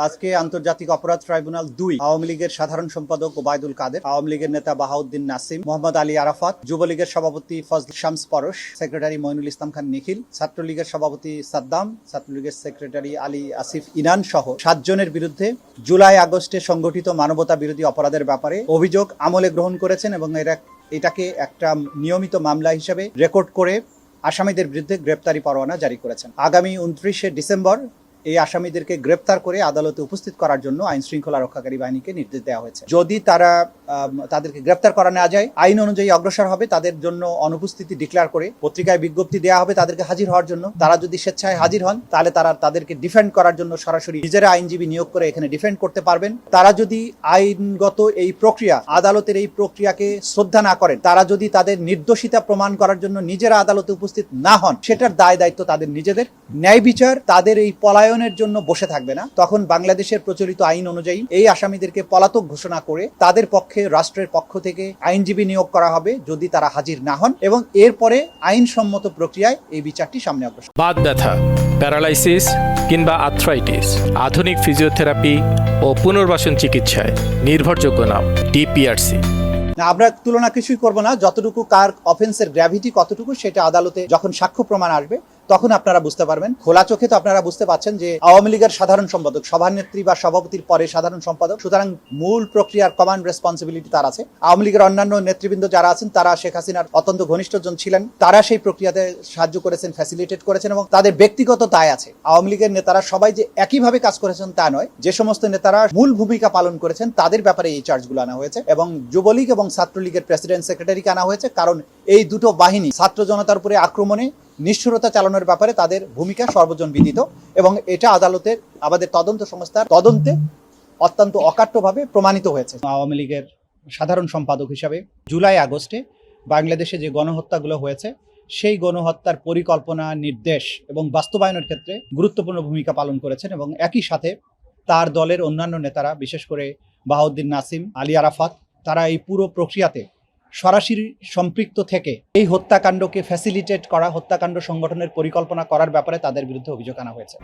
আজকে আন্তর্জাতিক অপরাধ ট্রাইব্যুনাল ২ আওয়ামী লীগের সাধারণ সম্পাদক ওবায়দুল কাদের, আওয়ামী লীগের নেতা বাহাউদ্দিন নাসিম, মোহাম্মদ আলী আরাফাত, যুবলীগের সভাপতি ফজল শামস পরশ, সেক্রেটারি মইনুল ইসলাম খান নিখিল, ছাত্রলীগের সভাপতি সাদ্দাম, ছাত্রলীগের সেক্রেটারি আলী আসিফ ইনান সহ ৭ জনের বিরুদ্ধে জুলাই আগস্টে সংগঠিত মানবতা বিরোধী অপরাধের ব্যাপারে অভিযোগ আমলে গ্রহণ করেছেন এবং এটাকে একটা নিয়মিত মামলা হিসেবে রেকর্ড করে আসামিদের বিরুদ্ধে গ্রেপ্তারি পরোয়ানা জারি করেছেন। আগামী ২৯শে ডিসেম্বর এই আসামিদেরকে গ্রেপ্তার করে আদালতে উপস্থিত করার জন্য আইন শৃঙ্খলা রক্ষাকারী বাহিনীকে নির্দেশ দেওয়া হয়েছে। যদি তাদেরকে গ্রেপ্তার করা না যায়, আইন অনুযায়ী অগ্রসর হবে, তাদের জন্য অনুপস্থিতি ডিক্লেয়ার করে পত্রিকায় বিজ্ঞপ্তি দেওয়া হবে তাদেরকে হাজির হওয়ার জন্য। তারা যদি স্বেচ্ছায় হাজির হন তাহলে তাদেরকে ডিফেন্ড করার জন্য সরাসরি নিজেরা আইনজীবী নিয়োগ করে এখানে ডিফেন্ড করতে পারবেন। তারা যদি আইনগত এই প্রক্রিয়া, আদালতের এই প্রক্রিয়াকে শ্রদ্ধা না করেন, তারা যদি তাদের নির্দোষিতা প্রমাণ করার জন্য নিজেরা আদালতে উপস্থিত না হন, সেটার দায় দায়িত্ব তাদের নিজেদের। ন্যায় বিচার তাদের এই পলায়নের জন্য বসে থাকবে না। তখন বাংলাদেশের প্রচলিত আইন অনুযায়ী এই আসামিদেরকে পলাতক ঘোষণা করে তাদের পক্ষে রাষ্ট্রের পক্ষ থেকে আইনজীবী নিয়োগ করা হবে যদি তারা হাজির না হন, এবং এরপরে আইনসম্মত প্রক্রিয়ায় এই বিচারটি সামনে অগ্রসর। বাত ব্যথা, প্যারালাইসিস কিংবা আর্থ্রাইটিস, আধুনিক ফিজিওথেরাপি ও পুনর্বাসন চিকিৎসায় নির্ভরযোগ্য নাম ডিপিআরসি। আমরা তুলনা কিছুই করব না, যতটুকু কার অফেন্সের গ্র্যাভিটি কতটুকু সেটা আদালতে যখন সাক্ষ্য প্রমাণ আসবে তখন আপনারা বুঝতে পারবেন। খোলা চোখে তো আপনারা বুঝতে পারছেন যে আওয়ামী লীগের সাধারণ সম্পাদক, সভানেত্রী বা সভাপতির পরে সাধারণ সম্পাদক, সুতরাং মূল প্রক্রিয়ার কমান্ড রেসপন্সিবিলিটি তার আছে। আওয়ামী লীগের অন্যান্য নেতৃবৃন্দ যারা আছেন তারা শেখ হাসিনার অত্যন্ত ঘনিষ্ঠজন ছিলেন, তারা সেই প্রক্রিয়াতে সাহায্য করেছেন, ফ্যাসিলিটেট করেছেন এবং তাদের ব্যক্তিগত দায় আছে। আওয়ামী লীগের নেতারা সবাই যে একইভাবে কাজ করেছেন তা নয়, যে সমস্ত নেতারা মূল ভূমিকা পালন করেছেন তাদের ব্যাপারে এই চার্জগুলো আনা হয়েছে এবং যুবলীগ এবং ছাত্রলীগের প্রেসিডেন্ট সেক্রেটারিকে আনা হয়েছে, কারণ এই দুটো বাহিনী ছাত্র জনতার উপরে আক্রমণে নিষ্ঠুরতা চালানোর ব্যাপারে তাদের ভূমিকা সর্বজন বিদিত এবং এটা আদালতের আমাদের তদন্ত সংস্থার তদন্তে অত্যন্ত অকাট্যভাবে প্রমাণিত হয়েছে। আওয়ামী লীগের সাধারণ সম্পাদক হিসাবে জুলাই আগস্টে বাংলাদেশে যে গণহত্যাগুলো হয়েছে সেই গণহত্যার পরিকল্পনা, নির্দেশ এবং বাস্তবায়নের ক্ষেত্রে গুরুত্বপূর্ণ ভূমিকা পালন করেছেন এবং একই সাথে তার দলের অন্যান্য নেতারা, বিশেষ করে বাহাউদ্দিন নাসিম, আলী আরাফাত, তারা এই পুরো প্রক্রিয়াতে সরাসরি সম্পৃক্ত থেকে এই হত্যাকাণ্ডকে ফ্যাসিলিটেট করা, হত্যাকাণ্ড সংগঠনের পরিকল্পনা করার ব্যাপারে তাদের বিরুদ্ধে অভিযোগ আনা হয়েছে।